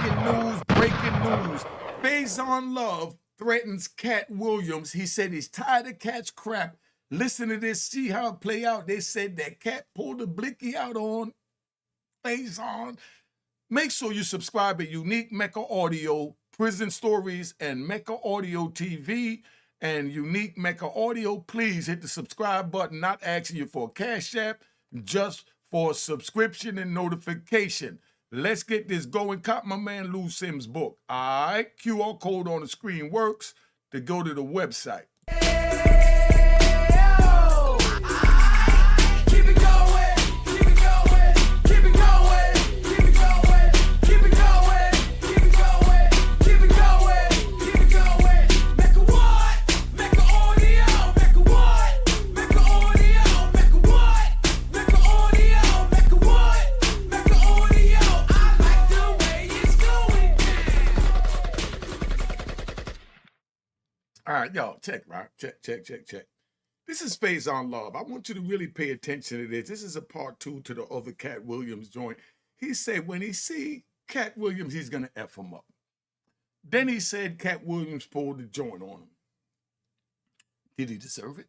Breaking news. Faison Love threatens Katt Williams. He said he's tired of Katt's crap. Listen to this, see how it play out. They said that Katt pulled a blicky out on Faizon. Make sure you subscribe at Unique Mecca Audio, Prison Stories, and Mecca Audio TV, and Unique Mecca Audio. Please hit the subscribe button, not asking you for a cash app, just for subscription and notification. Let's get this going. Cop my man Lou Sims' book. All right, QR code on the screen works to go to the website. All right, y'all, check, right? Check. This is Faison Love. I want you to really pay attention to this. This is a part 2 to the other Katt Williams joint. He said when he see Katt Williams, he's going to F him up. Then he said Katt Williams pulled the joint on him. Did he deserve it?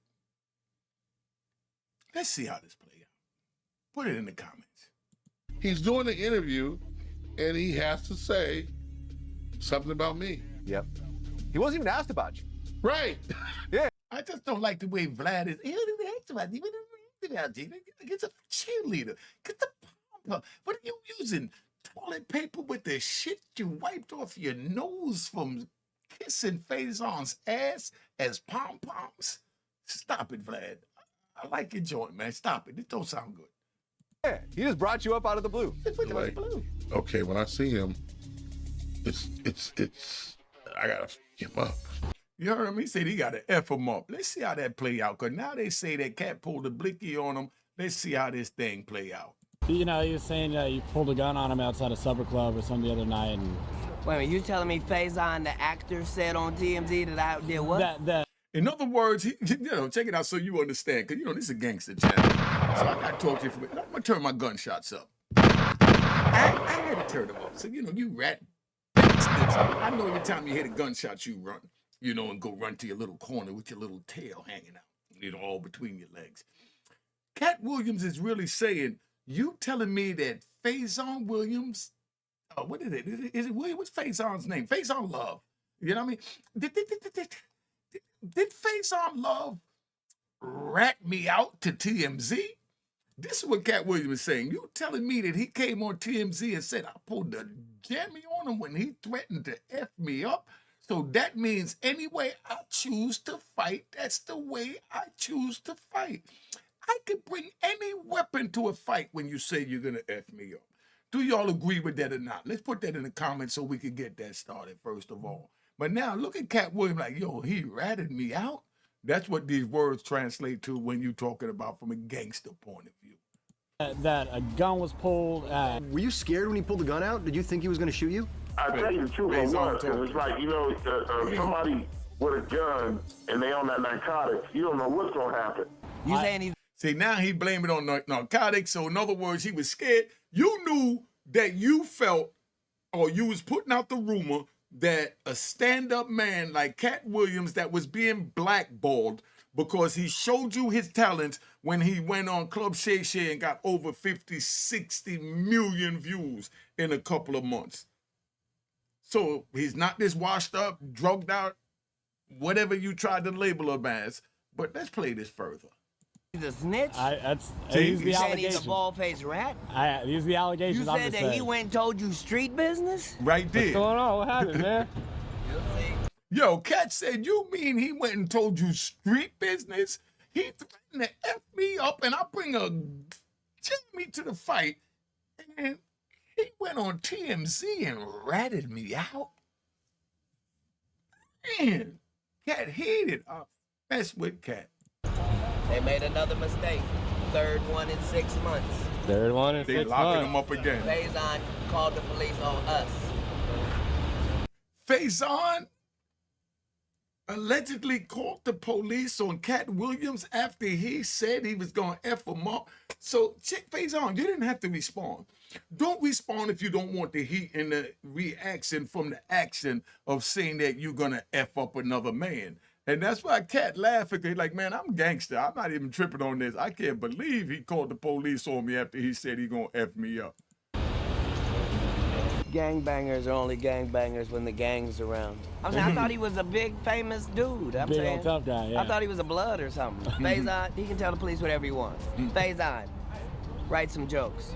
Let's see how this plays out. Put it in the comments. He's doing the interview, and he has to say something about me. Yep. He wasn't even asked about you. Right. Yeah. I just don't like the way Vlad is. He didn't ask about you. Get a cheerleader. Get the pump. What are you using? Toilet paper with the shit you wiped off your nose from kissing Faizon's ass as pom-poms? Stop it, Vlad. I like your joint, man. Stop it. This don't sound good. Yeah, he just brought you up out of the blue. Like, okay, when I see him, it's I gotta f him up. You heard him? He said he got to F him up. Let's see how that play out. Because now they say that Katt pulled a blicky on him. Let's see how this thing play out. You know, he was saying you pulled a gun on him outside a supper club or something the other night. And wait a minute, you telling me Faizon, the actor, said on TMZ that I did what? In other words, check it out so you understand. Because, this is a gangster channel. So I got to talk to you for a minute. I'm going to turn my gunshots up. I had to turn them up. So, you rat bastards. I know every time you hear the gunshots, you run. And go run to your little corner with your little tail hanging out, all between your legs. Katt Williams is really saying, you telling me that Faison Williams, what is it? Is it Williams? What's Faison's name? Faison Love. You know what I mean? Did Faison Love rat me out to TMZ? This is what Katt Williams is saying. You telling me that he came on TMZ and said I pulled the jammy on him when he threatened to F me up? So that means any way I choose to fight, that's the way I choose to fight. I could bring any weapon to a fight when you say you're going to F me up. Do y'all agree with that or not? Let's put that in the comments so we can get that started, first of all. But now look at Katt Williams like, yo, he ratted me out. That's what these words translate to when you're talking about from a gangster point of view. That a gun was pulled. Were you scared when he pulled the gun out? Did you think he was going to shoot you? I tell you the truth, I was. It's like, somebody with a gun and they on that narcotics, you don't know what's going to happen. You saying he's... See, now he blamed it on narcotics. So in other words, he was scared. You knew that you felt, or you was putting out the rumor that a stand-up man like Katt Williams that was being blackballed because he showed you his talents when he went on Club Shay Shay and got over 50, 60 million views in a couple of months. So he's not this washed up, drugged out, whatever you tried to label him as. But let's play this further. He's a snitch? He's the saying allegation. He's a bald-faced rat? These are the allegations. You said that he went and told you street business? Right there. What's going on? What happened, man? Yo, Katt said, you mean he went and told you street business? He threatened to F me up and I bring a Jimmy to the fight. And he went on TMZ and ratted me out. Man, Katt hated. I mess with Katt. They made another mistake. Third one in 6 months. Third one in 6 months. They locking him up again. Faizon called the police on us. Faizon allegedly called the police on Katt Williams after he said he was going to F him up. So, check Faizon, you didn't have to respond. Don't respond if you don't want the heat and the reaction from the action of saying that you're going to F up another man. And that's why Katt laughing. He's like, man, I'm gangster. I'm not even tripping on this. I can't believe he called the police on me after he said he going to F me up. Gangbangers are only gangbangers when the gang's around. I thought he was a big, famous dude. I'm Big saying, old tough guy, yeah. I thought he was a blood or something. Faizon, he can tell the police whatever he wants. Faizon, write some jokes.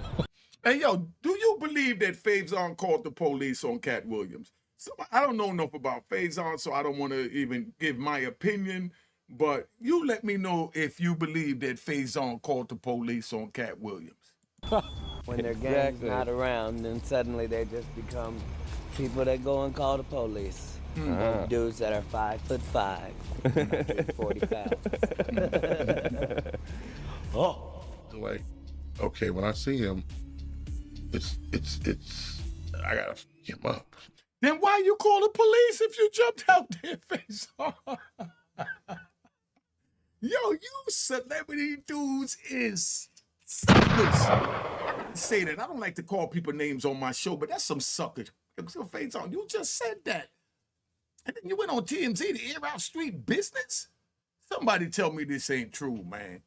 Hey, yo, do you believe that Faizon called the police on Katt Williams? So I don't know enough about Faizon, so I don't want to even give my opinion, but you let me know if you believe that Faizon called the police on Katt Williams. When their gang's not around, then suddenly they just become people that go and call the police. Dudes that are 5'5", 40 pounds. Like, okay, when I see him, it's I gotta f him up. Then why you call the police if you jumped out there, Faizon? Yo, you celebrity dudes is suckers. I gotta say that. I don't like to call people names on my show, but that's some suckers. So, Faizon, you just said that. And then you went on TMZ to air out street business? Somebody tell me this ain't true, man.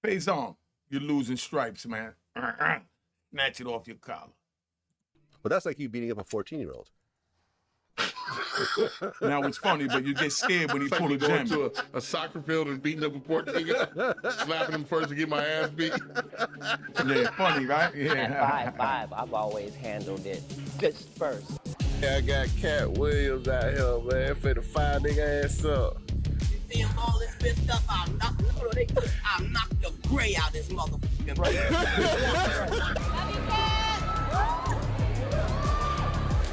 Faizon, you're losing stripes, man. Snatch it off your collar. But that's like you beating up a 14-year-old. Now it's funny, but you get scared when he It's like pull me a going jam. to a soccer field and beating up a 14-year-old, slapping him first to get my ass beat. Yeah, funny, right? Yeah. 5'5", I've always handled it fist first. Yeah, I got Katt Williams out here, man, finna fire nigga ass up. You see him all this pissed up, I'll knock the gray out this motherfucking brain.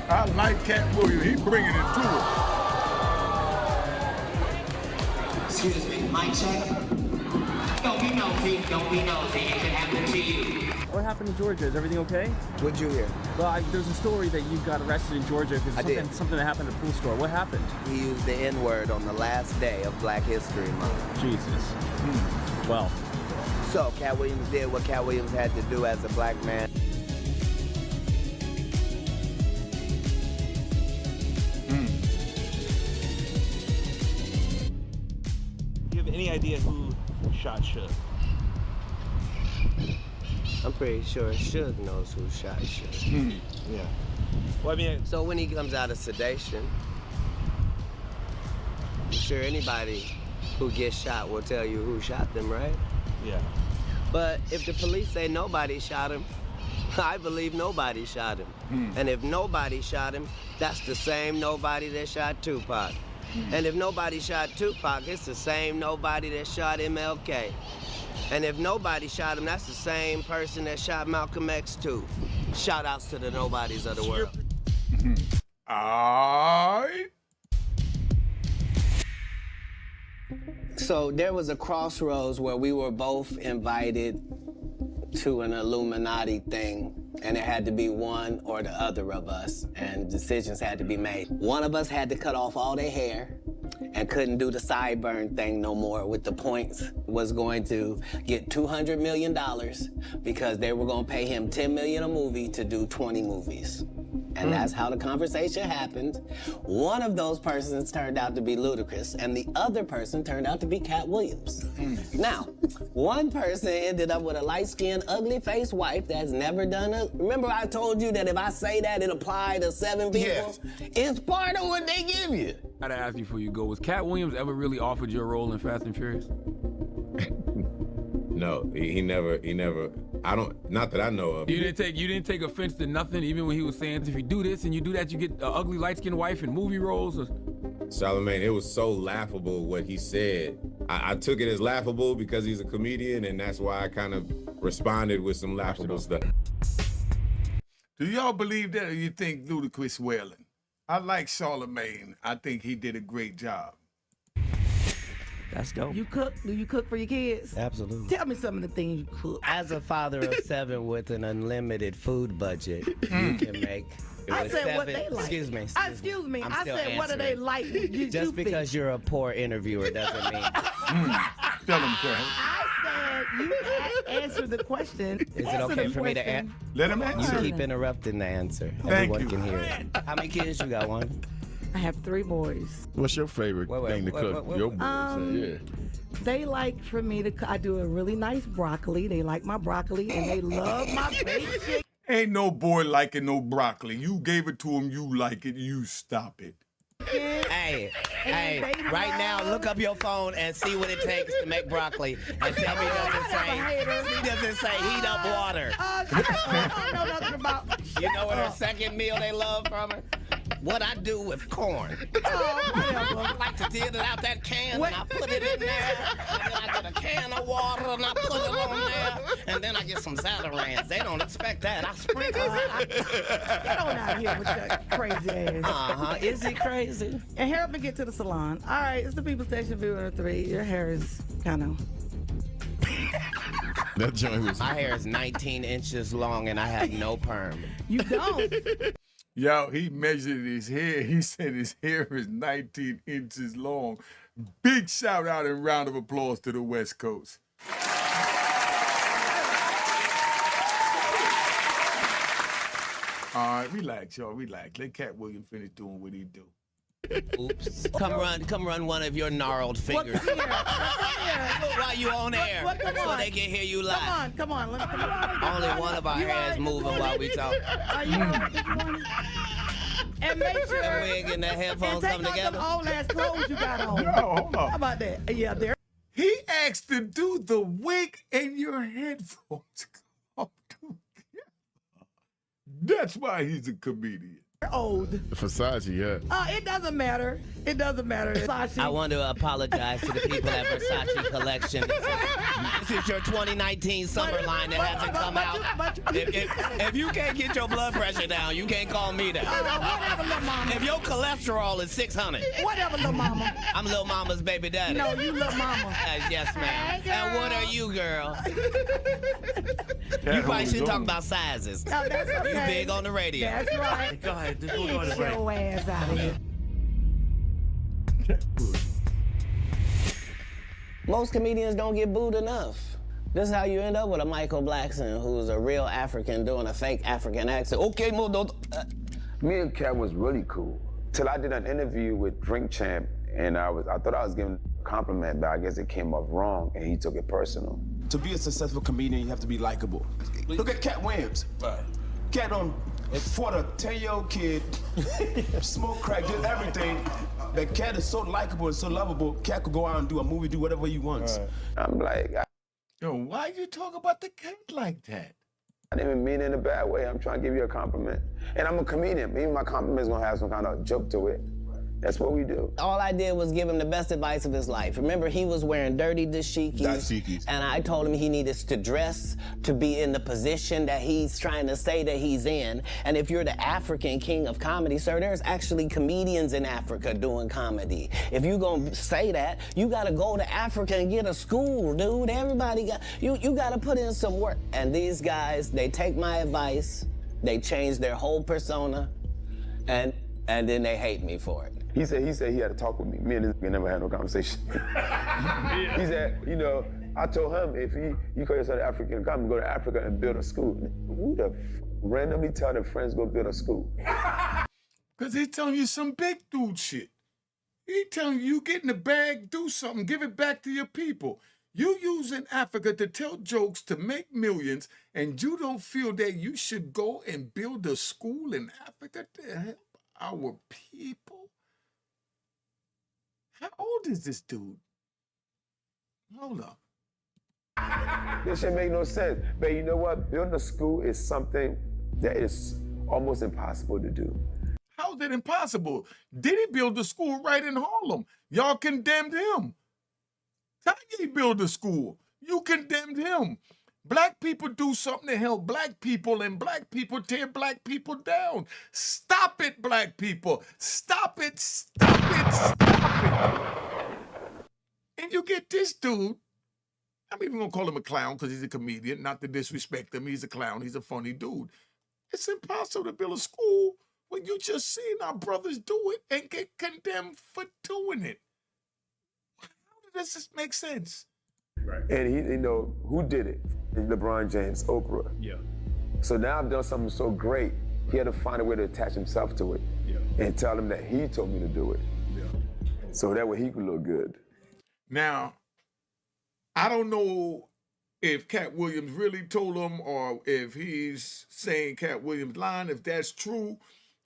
I like Katt Williams. He bringing it to it. Excuse me, mic check. Don't be nosy, don't be nosy. It could happen to you. What happened in Georgia? Is everything okay? What'd you hear? Well, there's a story that you got arrested in Georgia because something that happened at a pool store. What happened? He used the N-word on the last day of Black History Month. Jesus. Well. So Katt Williams did what Katt Williams had to do as a black man. Do you have any idea who shot Suge? I'm pretty sure Suge knows who shot Suge. Yeah. Well, I mean, so when he comes out of sedation, I'm sure anybody who gets shot will tell you who shot them, right? yeah. But if the police say nobody shot him, I believe nobody shot him. And if nobody shot him, that's the same nobody that shot Tupac. And if nobody shot Tupac, it's the same nobody that shot MLK. And if nobody shot him, that's the same person that shot Malcolm X too. Shout outs to the nobodies of the world. Alright. So there was a crossroads where we were both invited to an Illuminati thing, and it had to be one or the other of us, and decisions had to be made. One of us had to cut off all their hair and couldn't do the sideburn thing no more with the points, was going to get $200 million because they were gonna pay him $10 million a movie to do 20 movies. And that's how the conversation happened. One of those persons turned out to be Ludacris, and the other person turned out to be Katt Williams. Now, one person ended up with a light-skinned, ugly-faced wife that's never done a... Remember I told you that if I say that, it applied to 7 people? Yes. It's part of what they give you. I gotta ask you before you go, was Katt Williams ever really offered you a role in Fast and Furious? No, he never, not that I know of. You didn't take offense to nothing, even when he was saying, if you do this and you do that, you get an ugly light-skinned wife in movie roles? Or... Charlamagne, it was so laughable what he said. I took it as laughable because he's a comedian, and that's why I kind of responded with some laughable stuff. Do y'all believe that, or you think Ludacris wailing? I like Charlamagne. I think he did a great job. That's dope. You cook? Do you cook for your kids? Absolutely. Tell me some of the things you cook. As a father of 7 with an unlimited food budget, you can make. I said what they like. Excuse me. Excuse me. I said what do they like? Just because you're a poor interviewer doesn't mean. Tell them, Karen. I said you answer the question. Is it okay for me to answer? Let him answer. You keep interrupting the answer. Thank Everyone you. can hear it. How many kids you got? One? I have 3 boys. What's your favorite thing to cook? Your boys, yeah. They like for me to. I do a really nice broccoli. They like my broccoli and they love my baked chicken. Ain't no boy liking no broccoli. You gave it to him, you like it, you stop it. Hey, right now, look up your phone and see what it takes to make broccoli. And tell me, does it say heat up water? I know nothing about. You know what her second meal they love from her? What I do with corn. I like to dig it out that can and I put it in there. And then I get a can of water and I put it on there. And then I get some Zatarain's. They don't expect that. I sprinkle it. Get on out of here with your crazy ass. Is he crazy? And help me get to the salon. All right, it's the People Station Viewer 3. Your hair is kind of. That joint was. My hair is 19 inches long and I have no perm. You don't. Yo, he measured his hair. He said his hair is 19 inches long. Big shout out and round of applause to the West Coast. All right, relax, y'all, relax. Let Katt Williams finish doing what he do. Oops. Come run one of your gnarled fingers. While you on air, so they can hear you live. Come on. Only one of our hairs moving while we talk. And make sure the wig and the headphones come together. Take old ass clothes you got on. Yo, hold on. How about that? Yeah, there. He asked to do the wig and your headphones come together. That's why he's a comedian. Old. Versace, yeah. It doesn't matter. It doesn't matter. Versace. I want to apologize to the people at Versace Collection. This is your 2019 summer line that hasn't come out. If you can't get your blood pressure down, you can't call me down. Whatever, little mama. If your cholesterol is 600. Whatever, little mama. I'm Lil Mama's baby daddy. No, you little mama. Yes, ma'am. Hey, and what are you, girl? You probably shouldn't talk about sizes. No, that's okay. You big on the radio. That's right. Go ahead. Get your ass out of here. Most comedians don't get booed enough. This is how you end up with a Michael Blackson, who's a real African doing a fake African accent. Okay, Me and Katt was really cool. Till I did an interview with Drink Champ, and I thought I was giving a compliment, but I guess it came off wrong, and he took it personal. To be a successful comedian, you have to be likable. Look at Katt Williams. Katt fought a 10-year-old kid, smoked crack, did everything. But Katt is so likable and so lovable, Katt could go out and do a movie, do whatever he wants. I'm like, yo, why you talk about the Katt like that? I didn't even mean it in a bad way. I'm trying to give you a compliment. And I'm a comedian. Maybe my compliment's gonna have some kind of joke to it. That's what we do. All I did was give him the best advice of his life. Remember, he was wearing dirty dashikis. And I told him he needed to dress to be in the position that he's trying to say that he's in. And if you're the African king of comedy, sir, there's actually comedians in Africa doing comedy. If you're gonna say that, you gotta go to Africa and get a school, dude. Everybody got, you gotta put in some work. And these guys, they take my advice, they change their whole persona, and then they hate me for it. He said he had to talk with me. Me and this nigga never had no conversation. He said, you know, I told him if you call yourself African, come go to Africa and build a school. Who the randomly tell their friends go build a school? Cause he's telling you some big dude shit. He telling you get in the bag, do something, give it back to your people. You using Africa to tell jokes to make millions, and you don't feel that you should go and build a school in Africa to help our people? How old is this dude? Hold up. This shit make no sense. But you know what? Building a school is something that is almost impossible to do. How's it impossible? Did he build a school right in Harlem? Y'all condemned him. Kanye built a school. You condemned him. Black people do something to help black people, and black people tear black people down. Stop it, black people. Stop it, stop it, stop it. And you get this dude, I'm even gonna call him a clown because he's a comedian, not to disrespect him. He's a clown, he's a funny dude. It's impossible to build a school when you just seen our brothers do it and get condemned for doing it. How does this make sense? Right. And he, you know, who did it? LeBron James, Oprah. Yeah. So now I've done something so great, he had to find a way to attach himself to it. Yeah. And tell him that he told me to do it. Yeah. So that way he could look good. Now, I don't know if Katt Williams really told him or if he's saying Katt Williams' line, if that's true.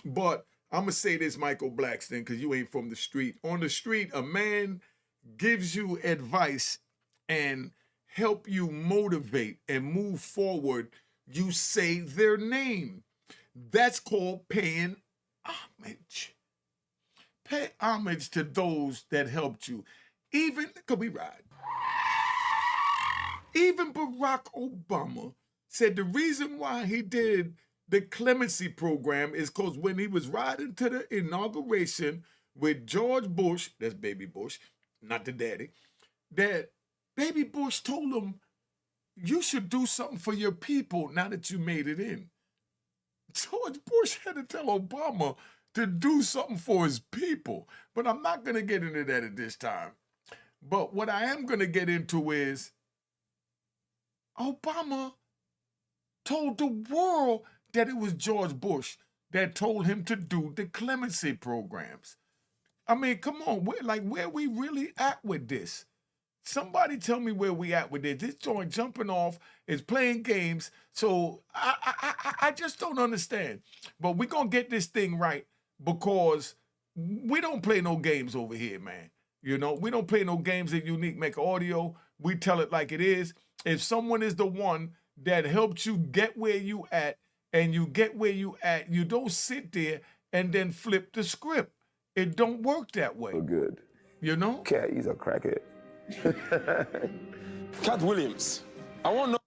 But I'm going to say this, Michael Blackston, because you ain't from the street. On the street, a man gives you advice and help you motivate and move forward. You say their name. That's called paying homage. Pay homage to those that helped you. Even, could we ride? Even Barack Obama said the reason why he did the clemency program is because when he was riding to the inauguration with George Bush, that's Baby Bush, not the daddy, that Baby Bush told him, you should do something for your people now that you made it in. George Bush had to tell Obama to do something for his people. But I'm not going to get into that at this time. But what I am going to get into is Obama told the world that it was George Bush that told him to do the clemency programs. I mean, come on, where we really at with this? Somebody tell me where we at with this. This joint jumping off is playing games, so I just don't understand. But we're going to get this thing right because we don't play no games over here, man. You know, we don't play no games at Unique Mecca Audio. We tell it like it is. If someone is the one that helped you get where you at and you get where you at, you don't sit there and then flip the script. It don't work that way. So good. You know? Cat, he's a crackhead. Katt Williams, I want to know.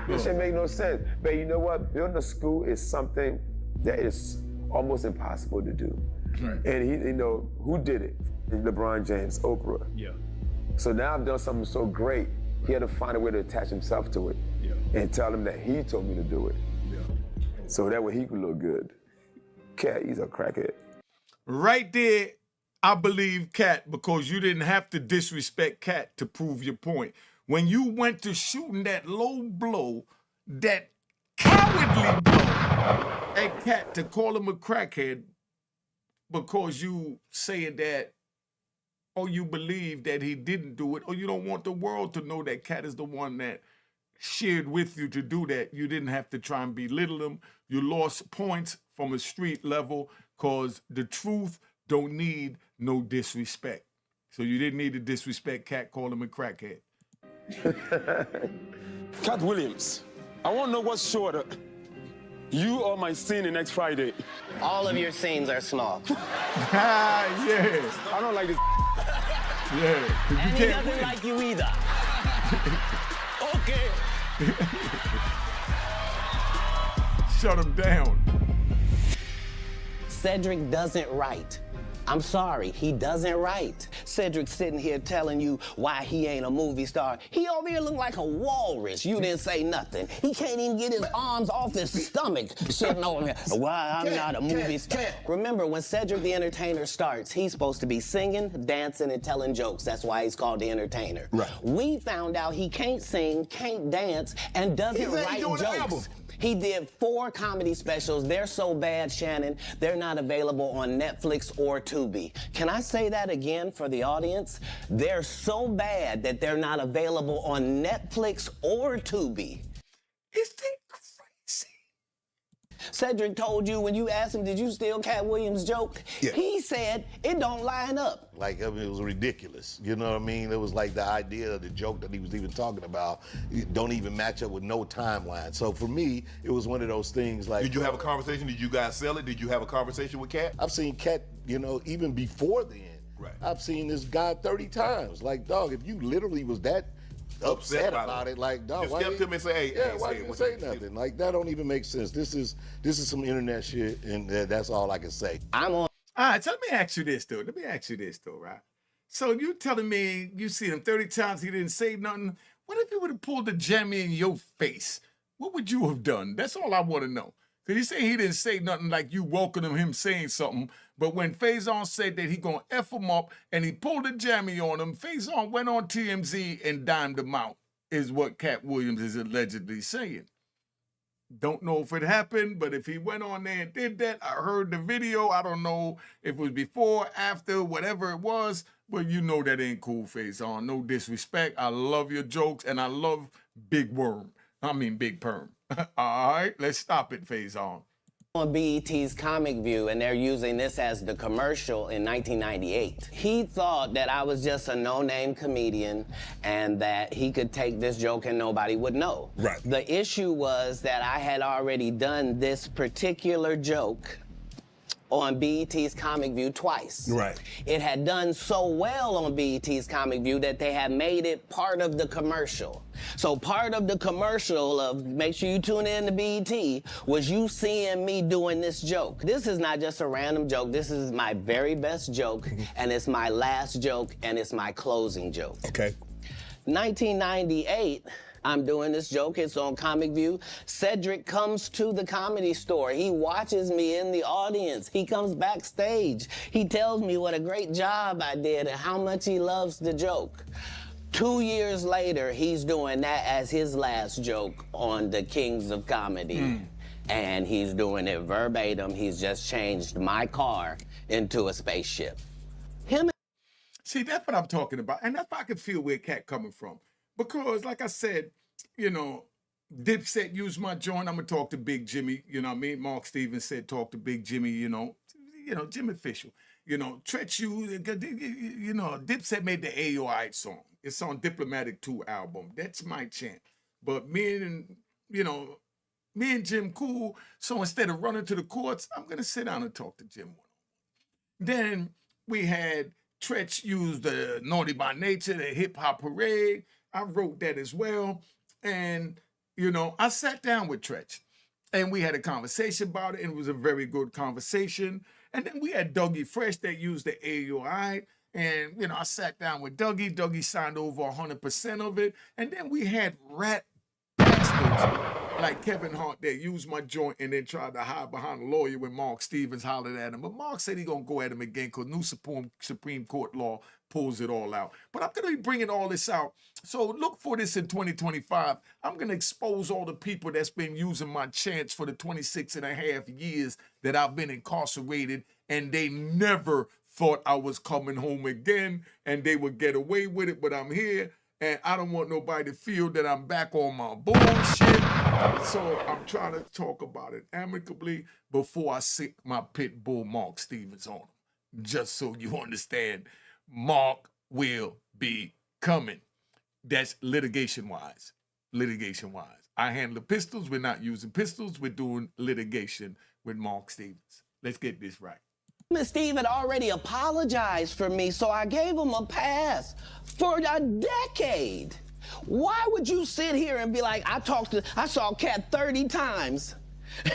This shit make no sense. But you know what? Building a school is something that is almost impossible to do. Right. And he, you know, who did it? LeBron James, Oprah. Yeah. So now I've done something so great, he had to find a way to attach himself to it. Yeah. And tell him that he told me to do it. Yeah. So that way he could look good. Cat, he's a crackhead. Right there, I believe Katt because you didn't have to disrespect Katt to prove your point. When you went to shooting that low blow, that cowardly blow at Katt to call him a crackhead because you saying that or you believe that he didn't do it or you don't want the world to know that Katt is the one that shared with you to do that. You didn't have to try and belittle him. You lost points from a street level because the truth don't need no disrespect. So you didn't need to disrespect Katt, call him a crackhead. Katt Williams, I want to know what's shorter. You or my scene next Friday? All of your scenes are small. Yeah. I don't like this. Yeah. And he doesn't like you either. Okay. Shut him down. Cedric doesn't write. I'm sorry, he doesn't write. Cedric's sitting here telling you why he ain't a movie star. He over here look like a walrus. You didn't say nothing. He can't even get his arms off his stomach sitting over here. Why I'm not a movie star. Remember, when Cedric the Entertainer starts, he's supposed to be singing, dancing, and telling jokes. That's why he's called the Entertainer. Right. We found out he can't sing, can't dance, and doesn't write jokes. He did 4 comedy specials. They're so bad, Shannon, they're not available on Netflix or Tubi. Can I say that again for the audience? They're so bad that they're not available on Netflix or Tubi. Is that crazy? Cedric told you when you asked him, did you steal Katt Williams' joke? Yeah. He said it don't line up. Like, I mean, it was ridiculous. You know what I mean? It was like the idea of the joke that he was even talking about don't even match up with no timeline. So for me, it was one of those things like... Did you have a conversation? Did you guys sell it? Did you have a conversation with Katt? I've seen Katt, you know, even before then. Right. I've seen this guy 30 times. Like, dog, if you literally was that upset about it, like, dog, just kept him and say, hey, yeah, why didn't you say nothing? Like, that don't even make sense. This is some internet shit, and that's all I can say. I'm on. All right, so let me ask you this, though, right? So you telling me you seen him 30 times, he didn't say nothing? What if he would have pulled the jammy in your face? What would you have done? That's all I want to know. Because you say he didn't say nothing like you welcomed him saying something, but when Faizon said that he gonna F him up and he pulled the jammy on him, Faizon went on TMZ and dimed him out, is what Katt Williams is allegedly saying. Don't know if it happened, but if he went on there and did that, I heard the video. I don't know if it was before, after, whatever it was, but you know that ain't cool, Faizon. No disrespect. I love your jokes, and I love Big Perm. All right, let's stop it, Faizon. On BET's Comic View, and they're using this as the commercial in 1998. He thought that I was just a no-name comedian and that he could take this joke and nobody would know. Right. The issue was that I had already done this particular joke on BET's Comic View twice. Right. It had done so well on BET's Comic View that they had made it part of the commercial. So part of the commercial of make sure you tune in to BET was you seeing me doing this joke. This is not just a random joke. This is my very best joke, and it's my last joke, and it's my closing joke. Okay. 1998, I'm doing this joke, it's on Comic View. Cedric comes to the Comedy Store. He watches me in the audience. He comes backstage. He tells me what a great job I did and how much he loves the joke. 2 years later, he's doing that as his last joke on the Kings of Comedy. And he's doing it verbatim. He's just changed my car into a spaceship. See, that's what I'm talking about. And that's why I can feel where Katt coming from. Because, like I said, you know, Dipset used my joint. I'm going to talk to Big Jimmy. You know what I mean? Mark Stevens said talk to Big Jimmy, you know, Jimmy Official. You know, Dipset made the AOI song. It's on Diplomatic 2 album. That's my chant. But me and Jim cool. So instead of running to the courts, I'm going to sit down and talk to Jim. Then we had Tretch use the Naughty by Nature, the hip hop parade. I wrote that as well. And, you know, I sat down with Tretch and we had a conversation about it, and it was a very good conversation. And then we had Dougie Fresh that used the AUI. And, you know, I sat down with Dougie. Dougie signed over 100% of it. And then we had rat bastards like Kevin Hart that used my joint and then tried to hide behind a lawyer when Mark Stevens hollered at him. But Mark said he's going to go at him again because new Supreme Court law pulls it all out. But I'm going to be bringing all this out. So look for this in 2025. I'm going to expose all the people that's been using my chants for the 26 and a half years that I've been incarcerated, and they never thought I was coming home again and they would get away with it, but I'm here. And I don't want nobody to feel that I'm back on my bullshit. So I'm trying to talk about it amicably before I sick my pit bull Mark Stevens on him. Just so you understand, Mark will be coming. That's litigation-wise. Litigation-wise. I handle the pistols. We're not using pistols. We're doing litigation with Mark Stevens. Let's get this right. Steve had already apologized for me, so I gave him a pass for a decade. Why would you sit here and be like, I saw Katt 30 times,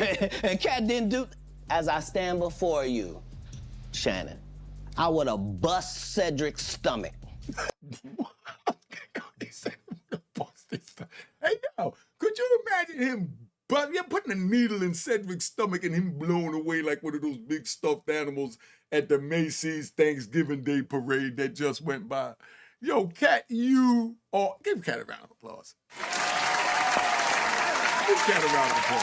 and Katt didn't do, as I stand before you, Shannon, I would have bust Cedric's stomach. Hey, yo, could you imagine him putting a needle in Cedric's stomach and him blown away like one of those big stuffed animals at the Macy's Thanksgiving Day parade that just went by? Yo, Katt, give Katt a round of applause. Give Katt a round of applause.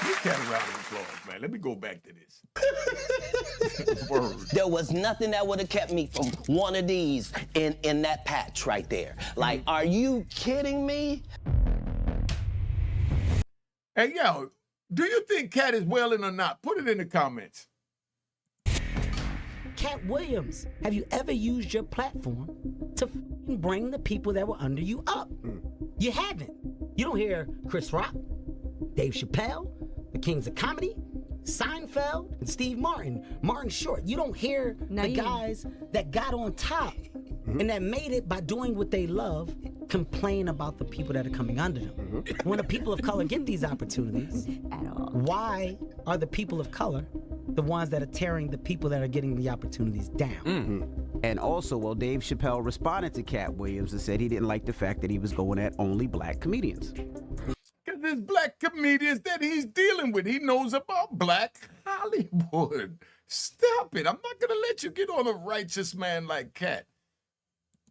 Give Katt a round of applause, man. Let me go back to this. Word. There was nothing that would have kept me from one of these in that patch right there. Like, are you kidding me? Hey, yo, do you think Katt is wailing or not? Put it in the comments. Katt Williams, have you ever used your platform to bring the people that were under you up? You haven't. You don't hear Chris Rock, Dave Chappelle, the Kings of Comedy, Seinfeld, and Steve Martin, Martin Short. You don't hear the guys that got on top and that made it by doing what they love, complain about the people that are coming under them. When the people of color get these opportunities, why are the people of color the ones that are tearing the people that are getting the opportunities down. And also, well, Dave Chappelle responded to Katt Williams and said he didn't like the fact that he was going at only black comedians. Because there's black comedians that he's dealing with. He knows about black Hollywood. Stop it. I'm not going to let you get on a righteous man like Katt.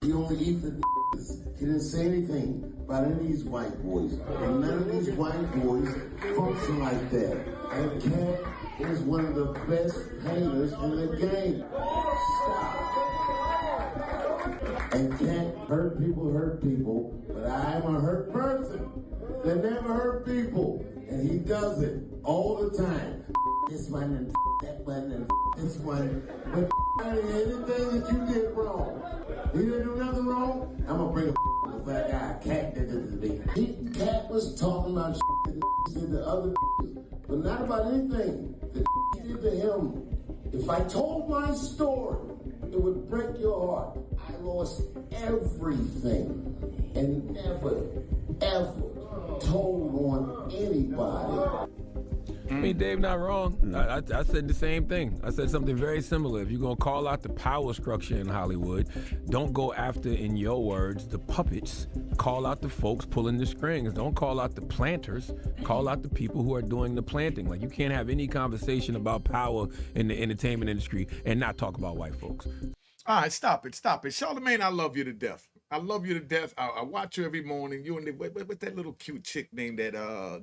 He only eat the He didn't say anything about any of these white boys. And none of these white boys function like that. And Katt is one of the best haters in the game. Stop. And Katt hurt people, but I'm a hurt person that never hurt people. And he does it all the time. This one and that one and this one. But anything that you did wrong, he didn't do nothing wrong, I'm gonna bring a fat guy. Katt did this to me. Katt was talking about that did to other but not about anything that did to him. If I told my story, it would break your heart. I lost everything and never, ever told on anybody. I mean, Dave not wrong. I said the same thing. I said something very similar. If you're going to call out the power structure in Hollywood, don't go after, in your words, the puppets. Call out the folks pulling the strings. Don't call out the planters. Call out the people who are doing the planting. Like, you can't have any conversation about power in the entertainment industry and not talk about white folks. All right, stop it. Charlamagne, I love you to death. I love you to death. I watch you every morning. You and what's that little cute chick named that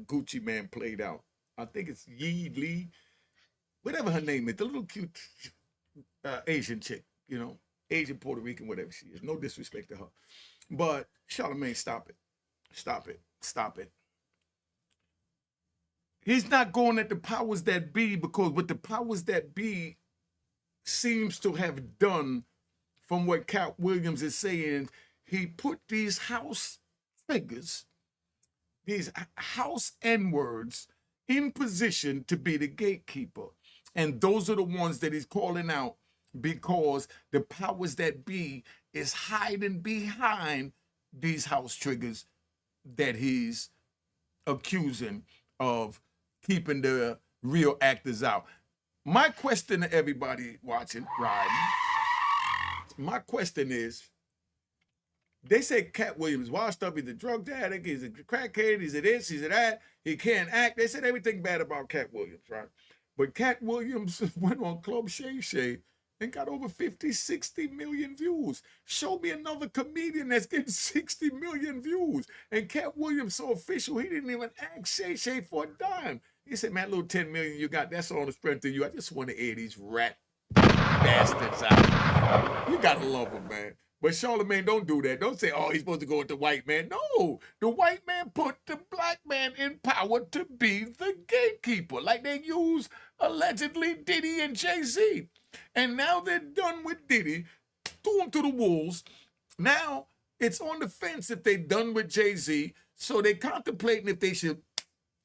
Gucci Man played out? I think it's Yee Lee, whatever her name is, the little cute Asian chick, you know, Asian, Puerto Rican, whatever she is. No disrespect to her. But Charlamagne, stop it. Stop it. Stop it. He's not going at the powers that be, because what the powers that be seems to have done, from what Katt Williams is saying, he put these house figures, these house N-words, in position to be the gatekeeper. And those are the ones that he's calling out, because the powers that be is hiding behind these house triggers that he's accusing of keeping the real actors out. My question to everybody watching, riding, my question is, they say Katt Williams washed up, he's a drug addict, he's a crackhead, he's a this, he's a that, he can't act. They said everything bad about Katt Williams, right? But Katt Williams went on Club Shay Shay and got over 50, 60 million views. Show me another comedian that's getting 60 million views. And Katt Williams so official, he didn't even ask Shay Shay for a dime. He said, man, little 10 million you got, that's on the strength of you. I just want to air these rat bastards out. You gotta love them, man. But Charlamagne, don't do that. Don't say, oh, he's supposed to go with the white man. No, the white man put the black man in power to be the gatekeeper, like they use allegedly Diddy and Jay-Z. And now they're done with Diddy, threw him to the wolves. Now it's on the fence if they're done with Jay-Z, so they're contemplating if they should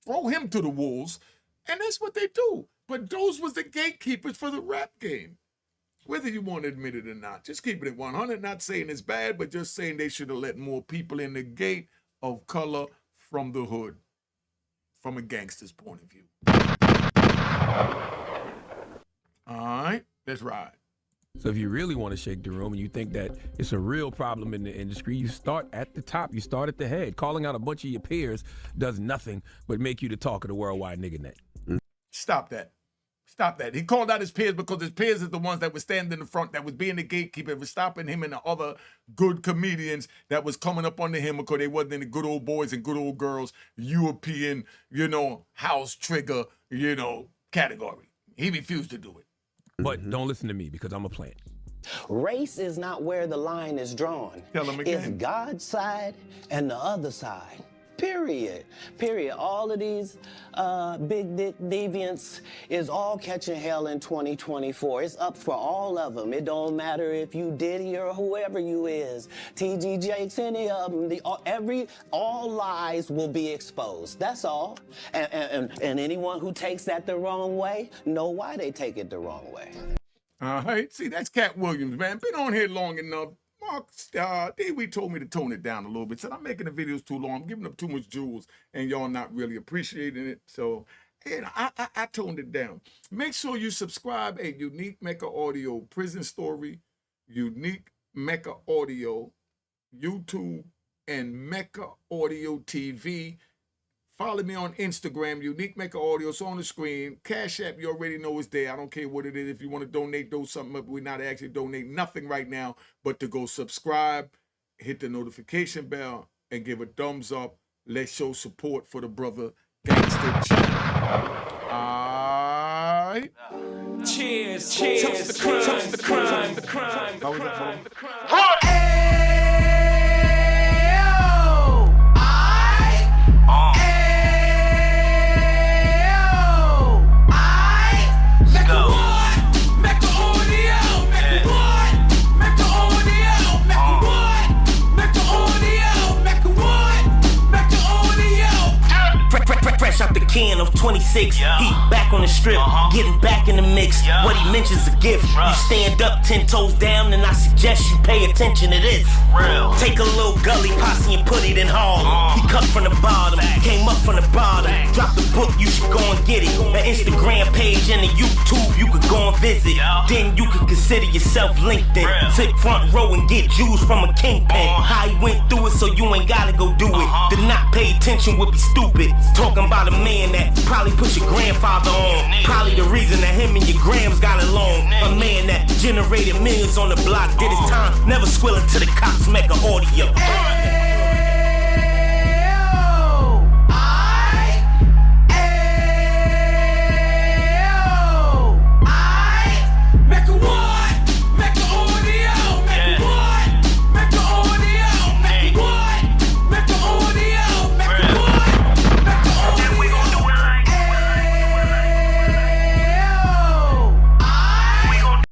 throw him to the wolves, and that's what they do. But those was the gatekeepers for the rap game. Whether you want to admit it or not, just keeping it 100, not saying it's bad, but just saying they should have let more people in the gate of color from the hood, from a gangster's point of view. All right, let's ride. So if you really want to shake the room and you think that it's a real problem in the industry, you start at the top, you start at the head. Calling out a bunch of your peers does nothing but make you the talk of the worldwide nigga net. Stop that. Stop that. He called out his peers because his peers are the ones that were standing in the front, that was being the gatekeeper, was stopping him and the other good comedians that was coming up under him because they wasn't in the good old boys and good old girls, European, house trigger, category. He refused to do it. But don't listen to me because I'm a plant. Race is not where the line is drawn. Tell him again. It's God's side and the other side. Period. Period. All of these big dick deviants is all catching hell in 2024. It's up for all of them. It don't matter if you Diddy or whoever you is. TG Jakes, any of them. All lies will be exposed. That's all. And anyone who takes that the wrong way, know why they take it the wrong way. All right. See, that's Katt Williams, man. Been on here long enough. Mark, we told me to tone it down a little bit. Said I'm making the videos too long. I'm giving up too much jewels, and y'all not really appreciating it. So And I toned it down. Make sure you subscribe at Unique Mecca Audio Prison Story, Unique Mecca Audio, YouTube, and Mecca Audio TV. Follow me on Instagram, Unique Mecca Audio. It's on the screen. Cash App, you already know it's there. I don't care what it is. If you want to donate, throw something up. We're not actually donating nothing right now, but to go subscribe, hit the notification bell, and give a thumbs up. Let's show support for the brother Gangster channel. Alright. Cheers, cheers, toast the crime, toast the crime, the crime, the crime, the crime. Fresh out the can of 26, heat back on the strip, getting back in the mix. What he mentions a gift. You stand up 10 toes down, and I suggest you pay attention to this. Take a little gully posse and put it in Harlem. He cut from the bottom, came up from the bottom. Drop the book, you should go and get it. The Instagram page and the YouTube, you could go and visit. Then you could consider yourself LinkedIn. Sit front row and get Jews from a kingpin. How he went through it, so you ain't gotta go do it. To not pay attention would be stupid. Talking about a man that probably put your grandfather on. Probably the reason that him and your grams got along. A man that generated millions on the block, did his time, never squilling to the cops, Mecca Audio.